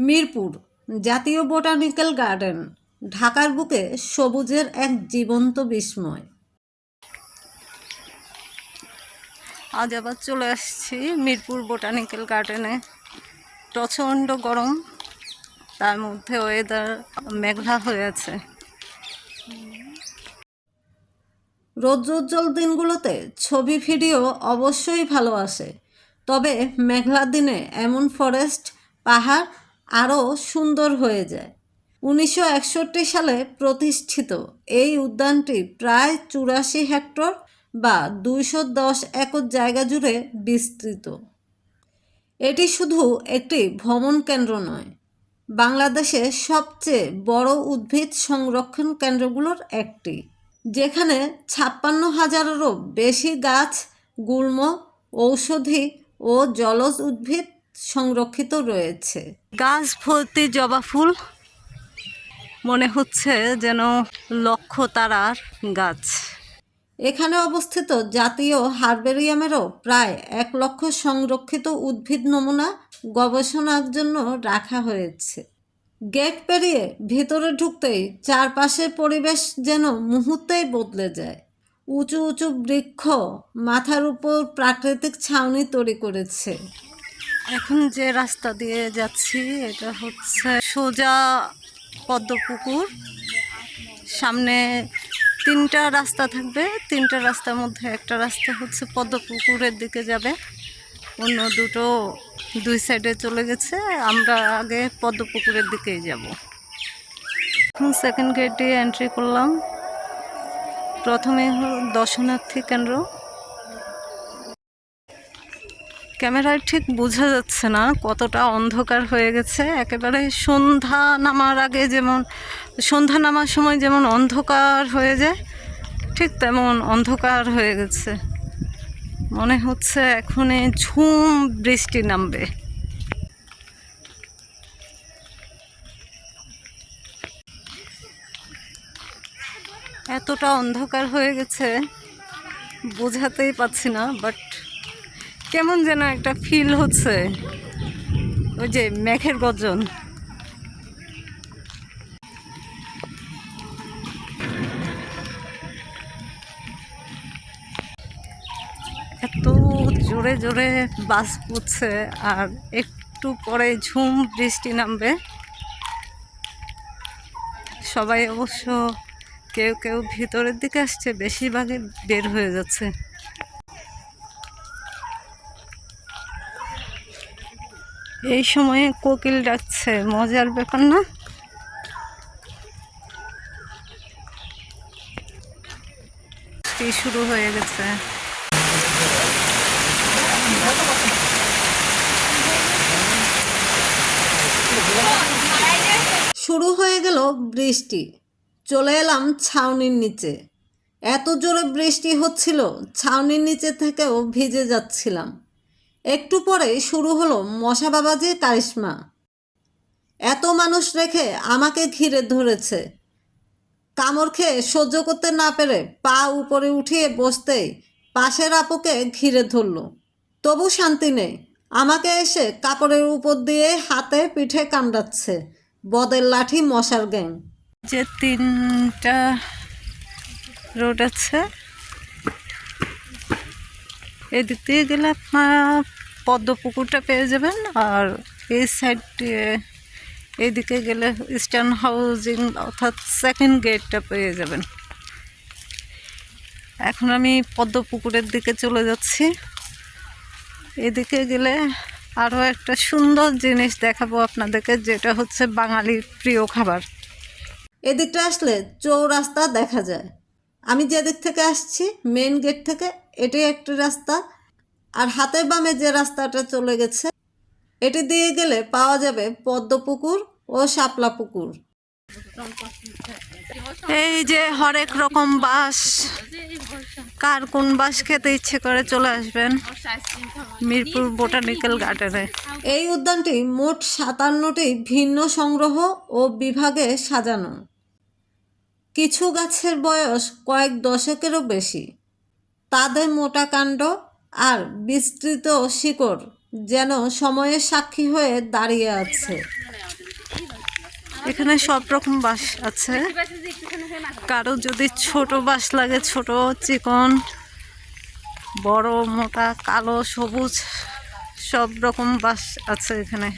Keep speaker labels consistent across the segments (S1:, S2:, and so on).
S1: মিরপুর জাতীয় botanical garden ঢাকার বুকে সবুজের এক জীবন্ত বিস্ময়। আজ আবার চলে আসছি মিরপুর বোটানিক্যাল গার্ডেনে। প্রচণ্ড গরম, তার মধ্যে ওয়েদার মেঘলা হয়ে আছে। রৌদ্রোজ্জ্বল দিনগুলোতে ছবি ভিডিও অবশ্যই ভালো আসে, তবে মেঘলা দিনে এমন ফরেস্ট পাহাড় আরও সুন্দর হয়ে যায়। 1961 সালে প্রতিষ্ঠিত এই উদ্যানটি প্রায় 84 হেক্টর বা 210 একর জায়গা জুড়ে বিস্তৃত। এটি শুধু একটি ভ্রমণ কেন্দ্র নয়, বাংলাদেশের সবচেয়ে বড় উদ্ভিদ সংরক্ষণ কেন্দ্রগুলোর একটি, যেখানে 56,000-এরও বেশি গাছ, গুল্ম, ঔষধি ও জলজ উদ্ভিদ সংরক্ষিত রয়েছে। গাছ ভর্তি জবা ফুল, মনে হচ্ছে যেন লক্ষ তারার গাছ। এখানে অবস্থিত জাতীয় হার্বেরিয়ামেরও প্রায় 1 লক্ষ সংরক্ষিত উদ্ভিদ নমুনা গবেষণার জন্য রাখা হয়েছে। গেট পেরিয়ে ভিতরে ঢুকতেই চারপাশের পরিবেশ যেন মুহূর্তেই বদলে যায়। উঁচু উঁচু বৃক্ষ মাথার উপর প্রাকৃতিক ছাউনি তৈরি করেছে। এখন যে রাস্তা দিয়ে যাচ্ছি এটা হচ্ছে সোজা পদ্মপুকুর। সামনে 3টা রাস্তা থাকবে, 3টা রাস্তার মধ্যে একটা রাস্তা হচ্ছে পদ্মপুকুরের দিকে যাবে, অন্য দুটো 2 সাইডে চলে গেছে। আমরা আগে পদ্মপুকুরের দিকেই যাব। এখন সেকেন্ড গেট দিয়ে এন্ট্রি করলাম। প্রথমে দর্শনার্থী কেন্দ্র। ক্যামেরায় ঠিক বোঝা যাচ্ছে না কতটা অন্ধকার হয়ে গেছে। একেবারে সন্ধ্যা নামার আগে যেমন, সন্ধ্যা নামার সময় যেমন অন্ধকার হয়ে যায়, ঠিক তেমন অন্ধকার হয়ে গেছে। মনে হচ্ছে এখনই ঝুম বৃষ্টি নামবে। এতটা অন্ধকার হয়ে গেছে বোঝাতেই পারছি না, বাট কেমন যেন একটা ফিল হচ্ছে, ওই যে মেঘের গর্জন। এত জোরে জোরে বাস পড়ছে, আর একটু পরে ঝুম বৃষ্টি নামবে। সবাই অবশ্য কেউ কেউ ভিতরের দিকে আসছে, বেশিরভাগই বের হয়ে যাচ্ছে। এই সময়ে কোকিল ডাকছে, মজার ব্যাপার না? শুরু হয়ে গেছে। শুরু হয়ে গেল বৃষ্টি। চলে এলাম ছাউনির নিচে। এত জোরে বৃষ্টি হচ্ছিল, ছাউনির নিচে থেকেও ভিজে যাচ্ছিলাম। একটু পরে শুরু হলো মশা বাবাজির কারিশমা। এত মানুষ রেখে আমাকে ঘিরে ধরেছে। কামড় খেয়ে সহ্য করতে না পেরে পা উপরে উঠিয়ে বসতেই পাশের আপুকে ঘিরে ধরল। তবু শান্তি নেই, আমাকে এসে কাপড়ের উপর দিয়ে হাতে পিঠে কামড়াচ্ছে বদের লাঠি মশার গ্যাং। যে 3টা রোড আছে, এদিক দিয়ে গেলে আপনারা পদ্মপুকুরটা পেয়ে যাবেন, আর এই সাইড দিয়ে এইদিকে গেলে ইস্টার্ন হাউজিং অর্থাৎ সেকেন্ড গেটটা পেয়ে যাবেন। এখন আমি পদ্মপুকুরের দিকে চলে যাচ্ছি। এদিকে গেলে আরও একটা সুন্দর জিনিস দেখাবো আপনাদেরকে, যেটা হচ্ছে বাঙালির প্রিয় খাবার। এদিকটা আসলে চৌরাস্তা দেখা যায়। আমি যেদিক থেকে আসছি মেন গেট থেকে, এটাই একটি রাস্তা, আর হাতের বামে যে রাস্তাটা চলে গেছে এটি দিয়ে গেলে পাওয়া যাবে পদ্মপুকুর ও শাপলা পুকুর। এই যে হরেক রকম বাস, কার কোন বাস খেতে ইচ্ছে করে চলে আসবেন মিরপুর বোটানিক্যাল গার্ডেনে। এই উদ্যানটি মোট 57টি ভিন্ন সংগ্রহ ও বিভাগে সাজানো। কিছু গাছের বয়স কয়েক দশকেরও বেশি। তাদের মোটা কাণ্ড আর বিস্তৃত শিকড় যেন সময়ের সাক্ষী হয়ে দাঁড়িয়ে আছে। এখানে সব রকম বাঁশ আছে, কারো যদি ছোট বাঁশ লাগে, ছোট, চিকন, বড়, মোটা, কালো, সবুজ, সব রকম বাঁশ আছে এখানে।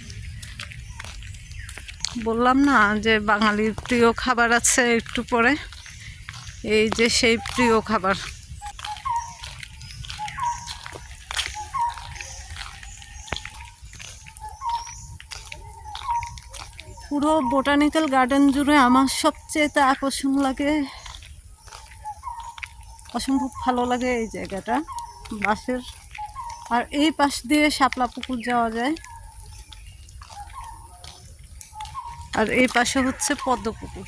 S1: বললাম না যে বাঙালির প্রিয় খাবার আছে একটু পরে, এই যে সেই প্রিয় খাবার। পুরো বোটানিক্যাল গার্ডেন জুড়ে আমার সবচেয়ে আকর্ষণ লাগে, অসম্ভব ভালো লাগে এই জায়গাটা, বাঁশের। আর এই পাশ দিয়ে শাপলা পুকুর যাওয়া যায়, আর এই পাশে হচ্ছে পদ্ম পুকুর।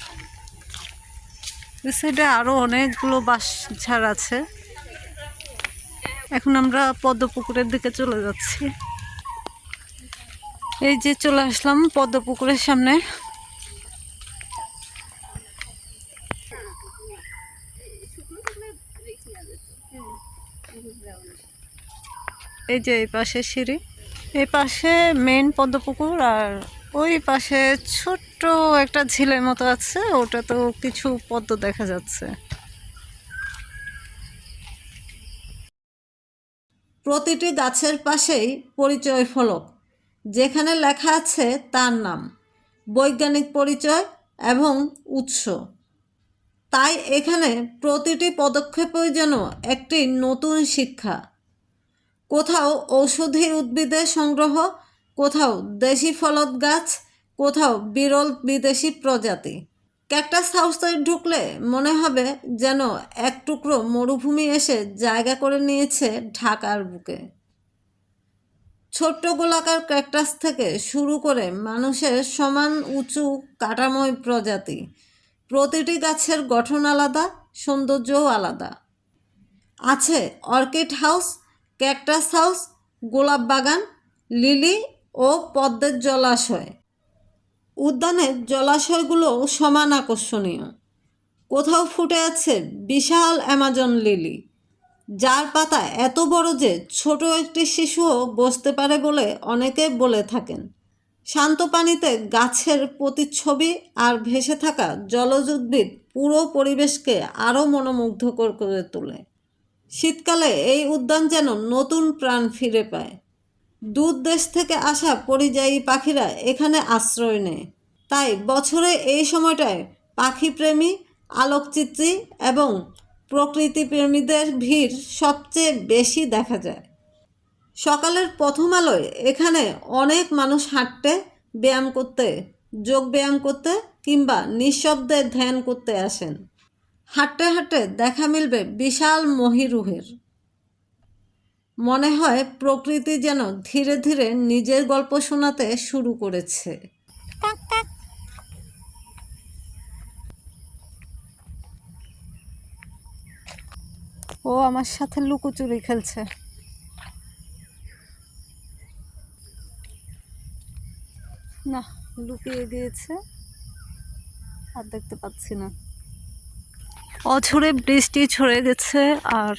S1: এই সাইডে আরো অনেকগুলো বাঁশ ঝাড় আছে। এখন আমরা পদ্ম পুকুরের দিকে চলে যাচ্ছি। এই যে চলে আসলাম পদ্ম পুকুরের সামনে। এই যে এই পাশে সিঁড়ি, এই পাশে মেইন পদ্ম পুকুর, আর ওই পাশে ছোট্ট একটা ঝিলের মতো আছে, ওটা তো কিছু পদ্ম দেখা যাচ্ছে। প্রতিটি গাছের পাশেই পরিচয় ফলক, যেখানে লেখা আছে তার নাম, বৈজ্ঞানিক পরিচয় এবং উৎস। তাই এখানে প্রতিটি পদক্ষেপই যেন একটি নতুন শিক্ষা। কোথাও ঔষধি উদ্ভিদের সংগ্রহ, কোথাও দেশি ফলদ গাছ, কোথাও বিরল বিদেশি প্রজাতি। ক্যাকটাস হাউসে ঢুকলে মনে হবে যেন এক টুকরো মরুভূমি এসে জায়গা করে নিয়েছে ঢাকার বুকে। ছোট্ট গোলাকার ক্যাকটাস থেকে শুরু করে মানুষের সমান উঁচু কাঠামোয় প্রজাতি। প্রতিটি গাছের গঠন আলাদা, সৌন্দর্যও আলাদা। আছে অর্কিড হাউস, ক্যাকটাস হাউস, গোলাপ বাগান, লিলি ও পদ্মের জলাশয়। উদ্যানের জলাশয়গুলো সমান আকর্ষণীয়। কোথাও ফুটে আছে বিশাল অ্যামাজন লিলি, যার পাতা এত বড় যে ছোট একটি শিশুও বসতে পারে বলে অনেকে বলে থাকেন। শান্ত পানিতে গাছের প্রতিচ্ছবি আর ভেসে থাকা জলজ উদ্ভিদ পুরো পরিবেশকে আরও মনোমুগ্ধকর করে তোলে। শীতকালে এই উদ্যান যেন নতুন প্রাণ ফিরে পায়। দূর দেশ থেকে আসা পরিযায়ী পাখিরা এখানে আশ্রয় নেয়, তাই বছরে এই সময়টায় পাখিপ্রেমী, আলোকচিত্রী এবং প্রকৃতিপ্রেমীদের ভিড় সবচেয়ে বেশি দেখা যায়। সকালের প্রথম আলোয় এখানে অনেক মানুষ হাঁটতে, ব্যায়াম করতে, যোগ ব্যায়াম করতে কিংবা নিঃশব্দে ধ্যান করতে আসেন। হাঁটতে হাঁটতে দেখা মিলবে বিশাল মহিরুহের। মনে হয় প্রকৃতি যেন ধীরে ধীরে নিজের গল্প শোনাতে শুরু করেছে। ও আমার সাথে লুকোচুরি খেলছে। না, লুকিয়ে গিয়েছে, আর দেখতে পাচ্ছি না। অঝরে বৃষ্টি ঝরে গেছে, আর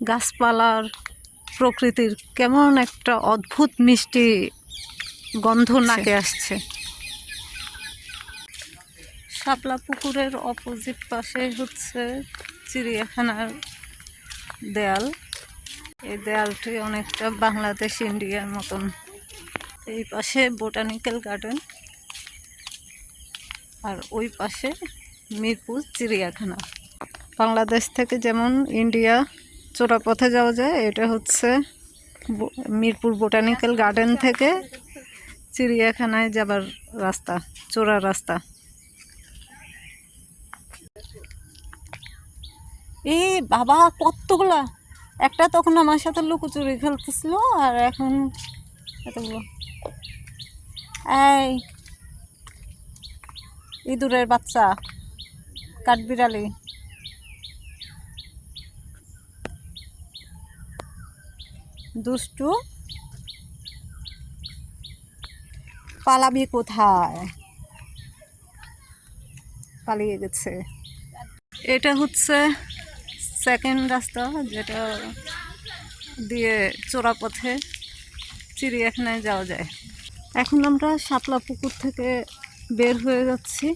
S1: গাছপালার, প্রকৃতির কেমন একটা অদ্ভুত মিষ্টি গন্ধ নাকে আসছে। শাপলা পুকুরের অপোজিট পাশে হচ্ছে চিড়িয়াখানার দেয়াল। এই দেয়ালটি অনেকটা বাংলাদেশ ইন্ডিয়ার মতন। এই পাশে বোটানিক্যাল গার্ডেন, আর ওই পাশে মিরপুর চিড়িয়াখানা। বাংলাদেশ থেকে যেমন ইন্ডিয়া চোরাপথে যাওয়া যায়, এটা হচ্ছে মিরপুর বোটানিক্যাল গার্ডেন থেকে চিড়িয়াখানায় যাবার রাস্তা, চোরা রাস্তা। এই বাবা কতগুলা! একটা তখন আমার সাথে লুকোচুরি খেলতেছিল, আর এখন এতগুলো। এই ইঁদুরের বাচ্চা, কাঠবিড়ালি। দুষ্টু, পালাবি কোথায়? পালিয়ে গেছে। এটা হচ্ছে সেকেন্ড রাস্তা, যেটা দিয়ে চোরাপথে চিড়িয়াখানায় যাওয়া যায়। এখন আমরা শাপলা পুকুর থেকে বের হয়ে যাচ্ছি।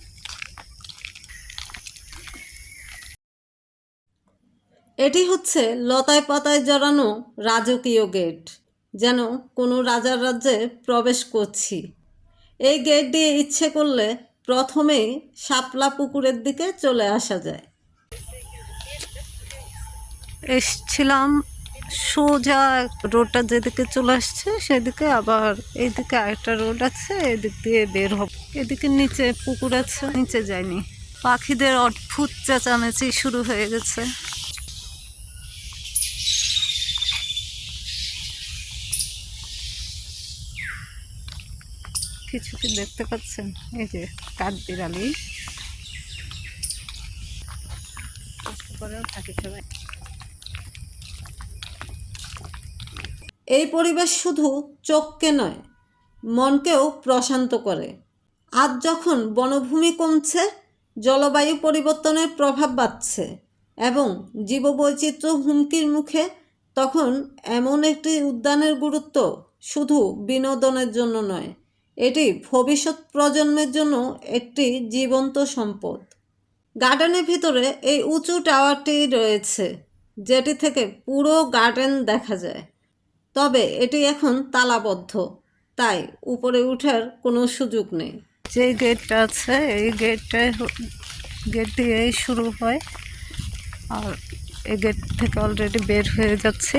S1: এটি হচ্ছে লতায় পাতায় জড়ানো রাজকীয় গেট, যেন কোনো রাজার রাজ্যে প্রবেশ করছি। এই গেট দিয়ে ইচ্ছে করলে প্রথমেই শাপলা পুকুরের দিকে চলে আসা যায়। এসছিলাম সোজা, রোডটা যেদিকে চলে আসছে সেদিকে, আবার এইদিকে আরেকটা রোড আছে, এদিক দিয়ে বের হব। এদিকে নিচে পুকুর আছে, নিচে যায়নি। পাখিদের অদ্ভুত চেঁচামেচি শুরু হয়ে গেছে। কিছু কি দেখতে পাচ্ছেন? এই যে কাঠবিড়ালি থাকে সবাই। এই পরিবেশ শুধু চোখকে নয়, মনকেও প্রশান্ত করে। আজ যখন বনভূমি কমছে, জলবায়ু পরিবর্তনের প্রভাব বাড়ছে এবং জীববৈচিত্র্য হুমকির মুখে, তখন এমন একটি উদ্যানের গুরুত্ব শুধু বিনোদনের জন্য নয়, এটি ভবিষ্যৎ প্রজন্মের জন্য একটি জীবন্ত সম্পদ। গার্ডেনের ভিতরে এই উঁচু টাওয়ারটি রয়েছে, যেটি থেকে পুরো গার্ডেন দেখা যায়। তবে এটি এখন তালাবদ্ধ, তাই উপরে ওঠার কোনো সুযোগ নেই। যে গেটটা আছে এই গেট দিয়েই শুরু হয়, আর এই গেট থেকে অলরেডি বের হয়ে যাচ্ছে।